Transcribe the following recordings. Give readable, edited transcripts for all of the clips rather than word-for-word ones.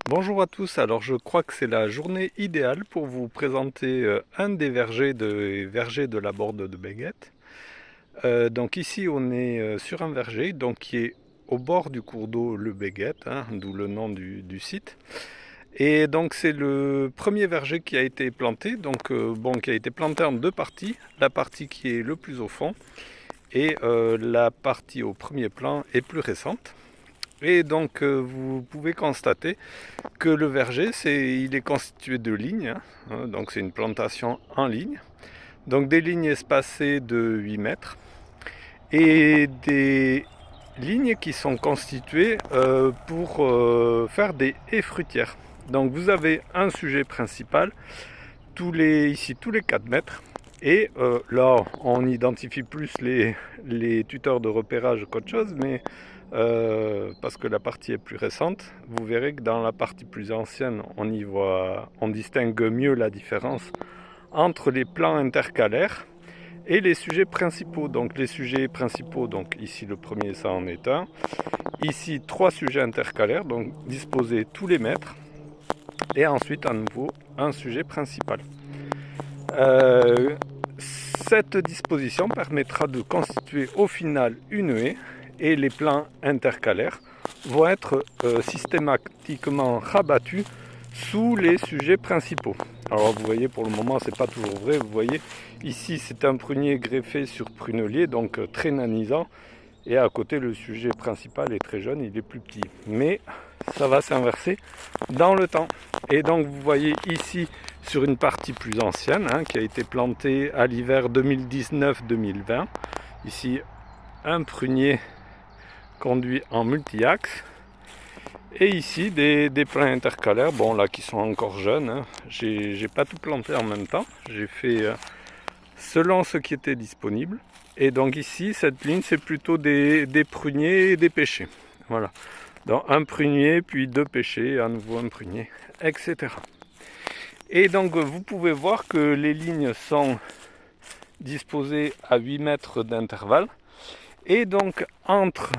Bonjour à tous, alors je crois que c'est la journée idéale pour vous présenter un des vergers de la Borde de Béguette. Donc ici on est sur un verger donc, qui est au bord du cours d'eau le Béguette, hein, d'où le nom du site. Et donc c'est le premier verger qui a été planté, donc qui a été planté en deux parties, la partie qui est le plus au fond et la partie au premier plan est plus récente. Et donc vous pouvez constater que le verger, il est constitué de lignes, hein, donc c'est une plantation en ligne, donc des lignes espacées de 8 mètres, et des lignes qui sont constituées pour faire des haies fruitières. Donc vous avez un sujet principal, ici tous les 4 mètres, et là on identifie plus les tuteurs de repérage qu'autre chose, mais parce que la partie est plus récente, vous verrez que dans la partie plus ancienne, on distingue mieux la différence entre les plans intercalaires et les sujets principaux. Donc les sujets principaux, donc ici le premier, ça en est un. Ici, 3 sujets intercalaires, donc disposés tous les mètres. Et ensuite, à nouveau, un sujet principal. Cette disposition permettra de constituer au final une haie, et les plans intercalaires vont être systématiquement rabattus sous les sujets principaux. Alors vous voyez, pour le moment c'est pas toujours vrai, vous voyez ici c'est un prunier greffé sur prunelier, donc très nanisant, et à côté le sujet principal est très jeune, il est plus petit, mais ça va s'inverser dans le temps. Et donc vous voyez ici sur une partie plus ancienne, hein, qui a été plantée à l'hiver 2019-2020, ici un prunier conduit en multi-axe, et ici des plants intercalaires, bon là qui sont encore jeunes, hein. J'ai pas tout planté en même temps, j'ai fait selon ce qui était disponible. Et donc ici cette ligne c'est plutôt des pruniers et des pêchers, voilà, donc un prunier puis deux pêchers, à nouveau un prunier, etc. Et donc vous pouvez voir que les lignes sont disposées à 8 mètres d'intervalle, et donc entre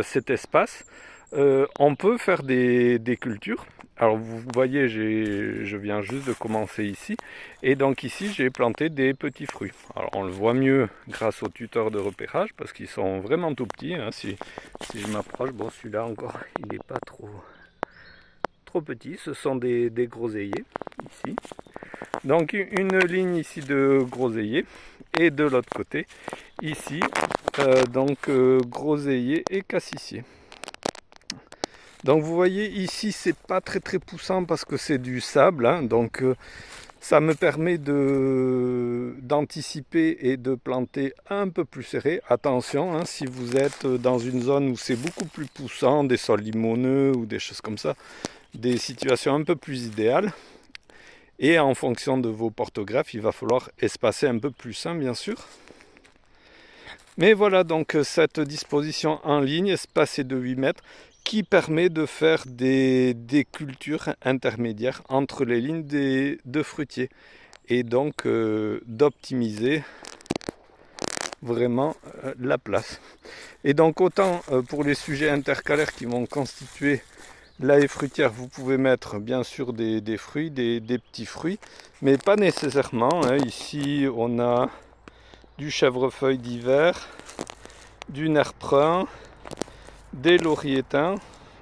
cet espace, on peut faire des cultures. Alors vous voyez, je viens juste de commencer ici, et donc ici j'ai planté des petits fruits. Alors on le voit mieux grâce aux tuteurs de repérage, parce qu'ils sont vraiment tout petits, hein. Si je m'approche, bon celui-là encore, il n'est pas trop petit, ce sont des groseilliers ici. Donc une ligne ici de groseilliers, et de l'autre côté ici groseilliers et cassissiers. Donc vous voyez ici c'est pas très poussant parce que c'est du sable, hein, donc ça me permet d'anticiper et de planter un peu plus serré. Attention, hein, si vous êtes dans une zone où c'est beaucoup plus poussant, des sols limoneux ou des choses comme ça, des situations un peu plus idéales. Et en fonction de vos porte-greffes, il va falloir espacer un peu plus, hein, bien sûr. Mais voilà donc cette disposition en ligne espacée de 8 mètres qui permet de faire des cultures intermédiaires entre les lignes de fruitiers, et donc d'optimiser vraiment la place. Et donc autant pour les sujets intercalaires qui vont constituer la haie fruitière, vous pouvez mettre bien sûr des fruits, des petits fruits, mais pas nécessairement, hein. Ici on a du chèvrefeuille d'hiver, du nerf brun, des lauriers teints.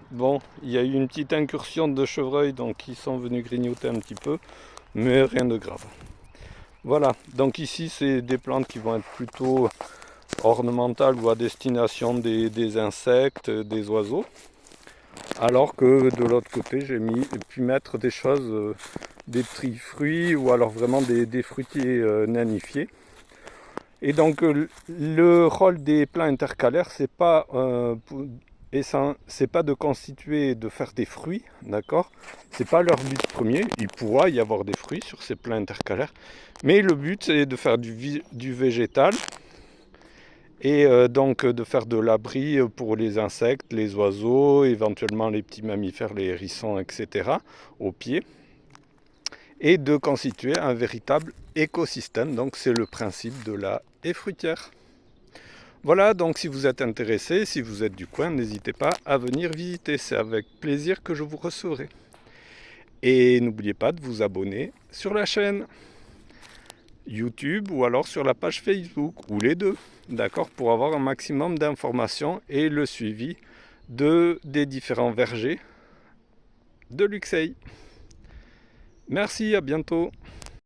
Bon, il y a eu une petite incursion de chevreuils, donc ils sont venus grignoter un petit peu, mais rien de grave. Voilà, donc ici c'est des plantes qui vont être plutôt ornementales ou à destination des insectes, des oiseaux. Alors que de l'autre côté, j'ai pu mettre des choses, des petits fruits, ou alors vraiment des fruitiers nanifiés. Et donc le rôle des plants intercalaires, c'est pas de constituer, de faire des fruits, d'accord? C'est pas leur but premier. Il pourra y avoir des fruits sur ces plants intercalaires, mais le but c'est de faire du végétal, et donc de faire de l'abri pour les insectes, les oiseaux, éventuellement les petits mammifères, les hérissons, etc. au pied, et de constituer un véritable écosystème. Donc c'est le principe de la haie fruitière. Voilà, donc si vous êtes intéressé, si vous êtes du coin, n'hésitez pas à venir visiter, c'est avec plaisir que je vous recevrai. Et n'oubliez pas de vous abonner sur la chaîne YouTube ou alors sur la page Facebook, ou les deux, d'accord, pour avoir un maximum d'informations et le suivi des différents vergers de Luxeuil. Merci, à bientôt.